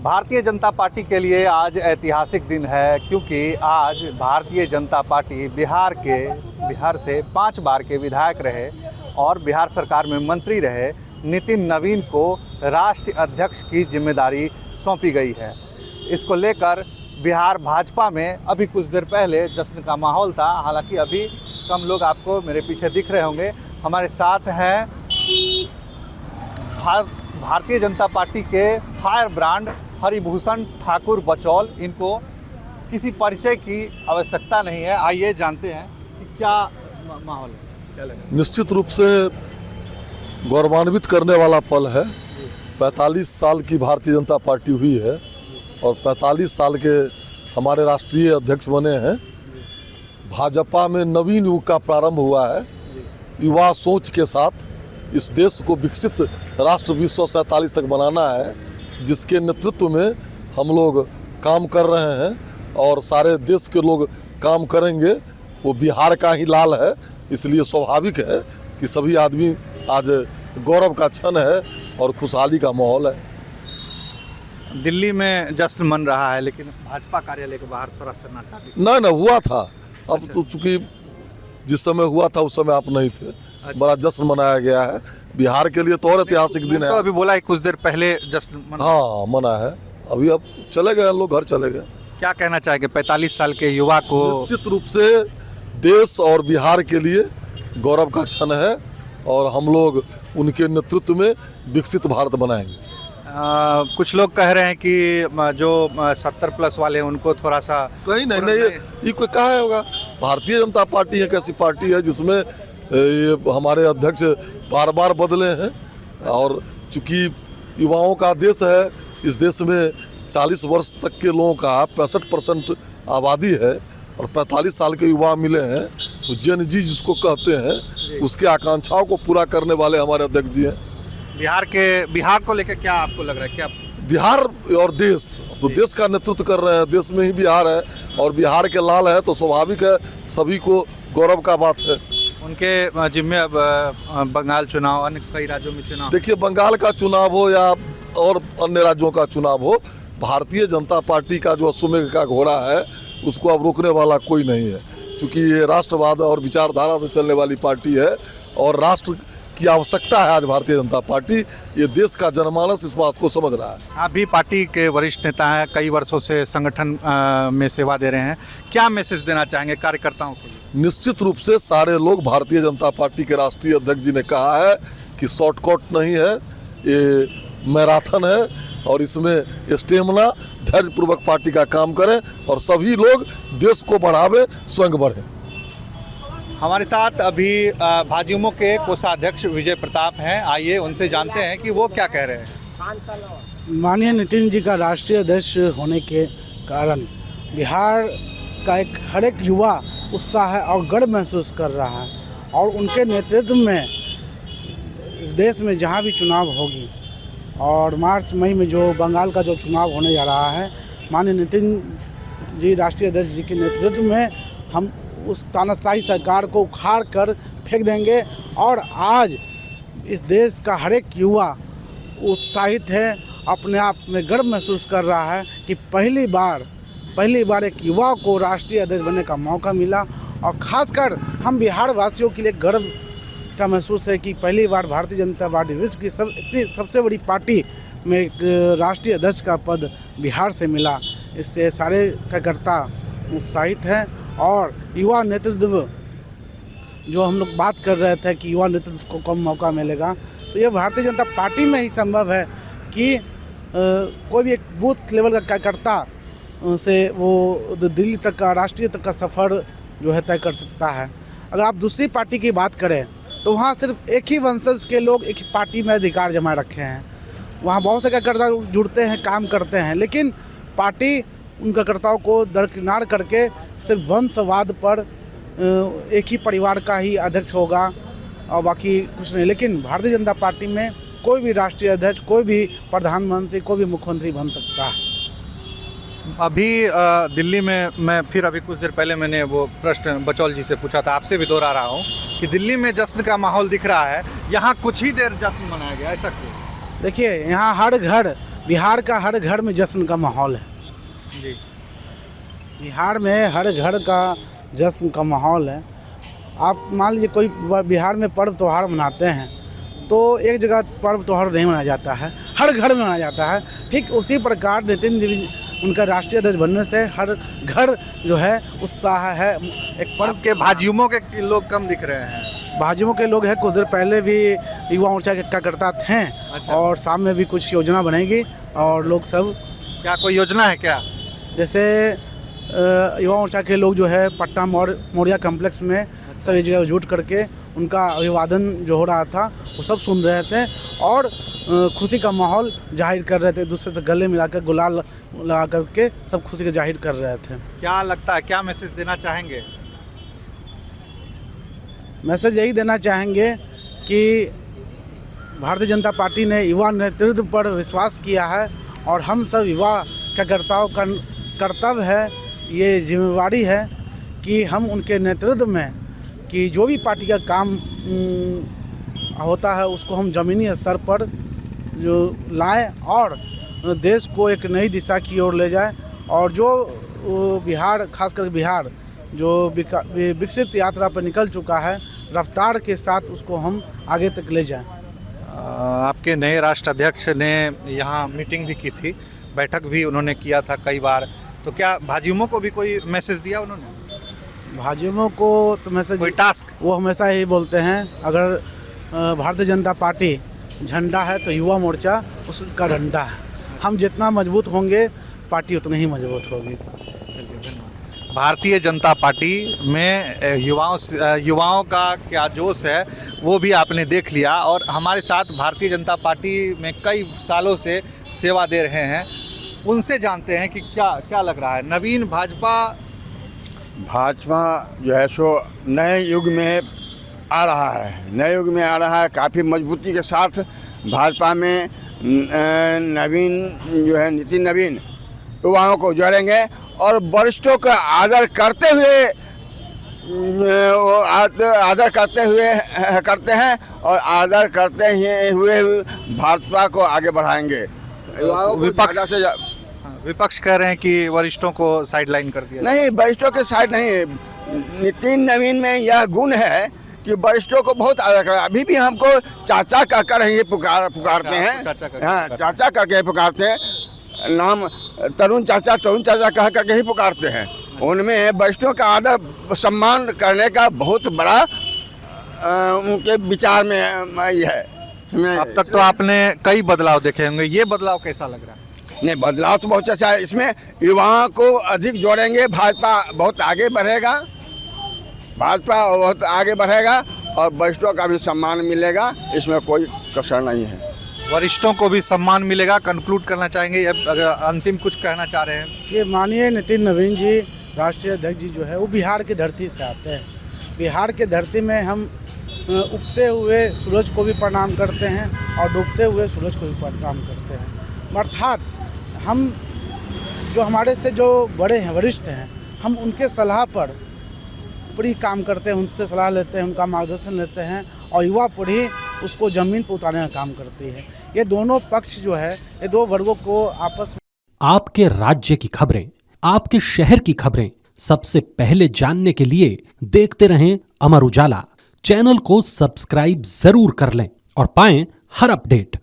Bharatiya Janata party के लिए आज ऐतिहासिक दिन है, क्योंकि आज भारतीय जनता पार्टी बिहार से 5 बार के विधायक रहे और बिहार सरकार में मंत्री रहे नितिन नवीन को राष्ट्रीय अध्यक्ष की जिम्मेदारी सौंपी गई है। इसको लेकर बिहार भाजपा में अभी कुछ देर पहले जश्न का माहौल था। हालांकि अभी कम लोग आपको मेरे पीछे दिख रहे होंगे। हमारे साथ हैं भारतीय जनता पार्टी के फायर ब्रांड हरिभूषण ठाकुर बचौल। इनको किसी परिचय की आवश्यकता नहीं है। आइए जानते हैं कि क्या माहौल है, क्या लगा? निश्चित रूप से गौरवान्वित करने वाला पल है। 45 साल की भारतीय जनता पार्टी हुई है और 45 साल के हमारे राष्ट्रीय अध्यक्ष बने हैं। भाजपा में नवीन युग का प्रारंभ हुआ है। युवा सोच के साथ इस देश को विकसित राष्ट्र 2047 तक बनाना है, जिसके नेतृत्व में हम लोग काम कर रहे हैं और सारे देश के लोग काम करेंगे। वो बिहार का ही लाल है, इसलिए स्वाभाविक है कि सभी आदमी आज गौरव का क्षण है और खुशहाली का माहौल है। दिल्ली में जश्न मन रहा है, लेकिन भाजपा कार्यालय के बाहर थोड़ा सन्नाटा ना हुआ था। अब तो चूंकि जिस समय हुआ था उस समय आप नहीं थे। बड़ा जश्न मनाया गया है बिहार के लिए तो और ऐतिहासिक दिन है। तो अभी बोला है कुछ देर पहले जश्न हाँ मना है। अभी अब चले गए लोग, घर चले गए। क्या कहना चाहेंगे 45 साल के युवा को? निश्चित रूप से देश और बिहार के लिए गौरव का क्षण है और हम लोग उनके नेतृत्व में विकसित भारत बनाएंगे। कुछ लोग कह रहे हैं कि जो 70+ वाले हैं उनको थोड़ा सा कहीं नहीं ये कोई कहा होगा। भारतीय जनता पार्टी एक ऐसी पार्टी है जिसमें ये हमारे अध्यक्ष बार बार बदले हैं और चूंकि युवाओं का देश है, इस देश में 40 वर्ष तक के लोगों का 65% आबादी है और 45 साल के युवा मिले हैं। तो जेन जी जिसको कहते हैं, उसके आकांक्षाओं को पूरा करने वाले हमारे अध्यक्ष जी हैं। बिहार को लेकर क्या आपको लग रहा है? क्या बिहार और देश तो देश का नेतृत्व कर रहे हैं, देश में ही बिहार है और बिहार के लाल है, तो स्वाभाविक है सभी को गौरव का बात है। उनके जिम्मे अब बंगाल चुनाव, अन्य कई राज्यों में चुनाव। देखिए, बंगाल का चुनाव हो या और अन्य राज्यों का चुनाव हो, भारतीय जनता पार्टी का जो अश्वमेघ का घोड़ा है उसको अब रोकने वाला कोई नहीं है। क्योंकि ये राष्ट्रवाद और विचारधारा से चलने वाली पार्टी है और राष्ट्र की आवश्यकता है आज भारतीय जनता पार्टी। ये देश का जनमानस इस बात को समझ रहा है। आप भी पार्टी के वरिष्ठ नेता हैं, कई वर्षों से संगठन में सेवा दे रहे हैं। क्या मैसेज देना चाहेंगे कार्यकर्ताओं को? निश्चित रूप से सारे लोग, भारतीय जनता पार्टी के राष्ट्रीय अध्यक्ष जी ने कहा है कि शॉर्टकट नहीं है, ये मैराथन है और इसमें स्टेमिना धैर्यपूर्वक पार्टी का काम करें और सभी लोग देश को बढ़ावे, स्वयं बढ़े। हमारे साथ अभी भाजयुमो के कोषाध्यक्ष विजय प्रताप हैं। आइए उनसे जानते हैं कि वो क्या कह रहे हैं। माननीय नितिन जी का राष्ट्रीय अध्यक्ष होने के कारण बिहार का हर एक युवा उत्साह है और गर्व महसूस कर रहा है और उनके नेतृत्व में इस देश में जहाँ भी चुनाव होगी और मार्च मई में जो बंगाल का जो चुनाव होने जा रहा है, माननीय नितिन जी राष्ट्रीय अध्यक्ष जी के नेतृत्व में हम उस तानाशाही सरकार को उखाड़ कर फेंक देंगे। और आज इस देश का हर एक युवा उत्साहित है, अपने आप में गर्व महसूस कर रहा है कि पहली बार एक युवा को राष्ट्रीय अध्यक्ष बनने का मौका मिला। और ख़ासकर हम बिहार वासियों के लिए गर्व का महसूस है कि पहली बार भारतीय जनता पार्टी विश्व की सबसे बड़ी पार्टी में एक राष्ट्रीय अध्यक्ष का पद बिहार से मिला। इससे सारे कार्यकर्ता उत्साहित हैं और युवा नेतृत्व, जो हम लोग बात कर रहे थे कि युवा नेतृत्व को कम मौका मिलेगा, तो ये भारतीय जनता पार्टी में ही संभव है कि कोई भी एक बूथ लेवल का कार्यकर्ता से वो दिल्ली तक का, राष्ट्रीय तक का सफ़र जो है तय कर सकता है। अगर आप दूसरी पार्टी की बात करें तो वहाँ सिर्फ एक ही वंशज के लोग एक ही पार्टी में अधिकार जमा रखे हैं। वहाँ बहुत से कार्यकर्ता जुड़ते हैं, काम करते हैं, लेकिन पार्टी उन कार्यकर्ताओं को दरकिनार करके सिर्फ वंशवाद पर एक ही परिवार का ही अध्यक्ष होगा और बाकी कुछ नहीं। लेकिन भारतीय जनता पार्टी में कोई भी राष्ट्रीय अध्यक्ष, कोई भी प्रधानमंत्री, कोई भी मुख्यमंत्री बन सकता है। अभी दिल्ली में मैं फिर अभी कुछ देर पहले मैंने वो प्रश्न बचौल जी से पूछा था, आपसे भी दोहरा रहा हूँ कि दिल्ली में जश्न का माहौल दिख रहा है, यहाँ कुछ ही देर जश्न मनाया गया, ऐसा क्यों? देखिए, यहाँ हर घर बिहार का हर घर में जश्न का माहौल है। जी। बिहार में हर घर का जश्न का माहौल है। आप मान लीजिए कोई बिहार में पर्व त्यौहार मनाते हैं तो एक जगह पर्व त्यौहार नहीं मनाया जाता है, हर घर में मनाया जाता है। ठीक उसी प्रकार नितिन जी उनका राष्ट्रीय अध्यक्ष बनने से हर घर जो है उत्साह है। एक पर्व आपके भाजयुमों के लोग कम दिख रहे हैं। भाजयुमों के लोग हैं, कुछ देर पहले भी युवा मोर्चा के कार्यकर्ता थे। अच्छा। और शाम में भी कुछ योजना बनेगी और लोग सब क्या कोई योजना है क्या? जैसे युवा मोर्चा के लोग जो है पटना मौर्या कम्प्लेक्स में सभी जगह जुट करके उनका अभिवादन जो हो रहा था वो सब सुन रहे थे और खुशी का माहौल जाहिर कर रहे थे। एक दूसरे से गले मिलाकर गुलाल लगा करके सब खुशी का जाहिर कर रहे थे। क्या लगता है, क्या मैसेज देना चाहेंगे? मैसेज यही देना चाहेंगे कि भारतीय जनता पार्टी ने युवा नेतृत्व पर विश्वास किया है और हम सब युवा कार्यकर्ताओं का कर्तव्य है, ये जिम्मेवारी है कि हम उनके नेतृत्व में कि जो भी पार्टी का काम होता है उसको हम ज़मीनी स्तर पर जो लाएं और देश को एक नई दिशा की ओर ले जाएं और जो बिहार, खासकर बिहार जो विकसित यात्रा पर निकल चुका है, रफ्तार के साथ उसको हम आगे तक ले जाएं। आपके नए राष्ट्र अध्यक्ष ने यहाँ मीटिंग भी की थी, बैठक भी उन्होंने किया था कई बार, तो क्या भाजयुमों को भी कोई मैसेज दिया उन्होंने? भाजयुमों को तो मैसेज, कोई टास्क? वो हमेशा यही बोलते हैं अगर भारतीय जनता पार्टी झंडा है तो युवा मोर्चा उसका डंडा है। हम जितना मजबूत होंगे पार्टी उतनी ही मजबूत होगी। भारतीय जनता पार्टी में युवाओं का क्या जोश है वो भी आपने देख लिया और हमारे साथ भारतीय जनता पार्टी में कई सालों से सेवा दे रहे हैं, उनसे जानते हैं कि क्या लग रहा है। नवीन भाजपा जो है सो नए युग में आ रहा है, नए युग में आ रहा है। काफ़ी मजबूती के साथ भाजपा में नवीन जो है नितिन नवीन युवाओं को जोड़ेंगे और वरिष्ठों का आदर करते हुए करते हैं और आदर करते हुए भाजपा को आगे बढ़ाएंगे। विपक्ष कह रहे हैं कि वरिष्ठों को साइडलाइन कर दिया। नहीं, वरिष्ठों के साइड नहीं, नितिन नवीन में यह गुण है कि वरिष्ठों को बहुत आदर कर। अभी भी हमको चाचा कहकर ही पुकारते हैं। हाँ, चाचा करके पुकारते हैं, नाम तरुण चाचा कह करके ही पुकारते हैं। उनमें वरिष्ठों का आदर सम्मान करने का बहुत बड़ा उनके विचार में ये है। अब तक तो आपने कई बदलाव देखे होंगे, ये बदलाव कैसा लग रहा है? नहीं, बदलाव तो बहुत अच्छा है। इसमें युवाओं को अधिक जोड़ेंगे, भाजपा बहुत आगे बढ़ेगा, और वरिष्ठों का भी सम्मान मिलेगा, इसमें कोई कसर नहीं है। वरिष्ठों को भी सम्मान मिलेगा। कंक्लूड करना चाहेंगे, अगर अंतिम कुछ कहना चाह रहे हैं? ये मानिए नितिन नवीन जी राष्ट्रीय अध्यक्ष जी जो है वो बिहार की धरती से आते हैं। बिहार के धरती में हम उगते हुए सूरज को भी प्रणाम करते हैं और डूबते हुए सूरज को भी प्रणाम करते हैं। अर्थात हम जो हमारे से जो बड़े हैं, वरिष्ठ हैं, हम उनके सलाह पर पीढ़ी काम करते हैं, उनसे सलाह लेते हैं, उनका मार्गदर्शन लेते हैं और युवा पीढ़ी उसको ज़मीन पर उतारने का काम करती है। ये दोनों पक्ष जो है, ये दो वर्गों को आपस में। आपके राज्य की खबरें, आपके शहर की खबरें सबसे पहले जानने के लिए देखते रहें अमर उजाला। चैनल को सब्सक्राइब जरूर कर लें और पाएं हर अपडेट।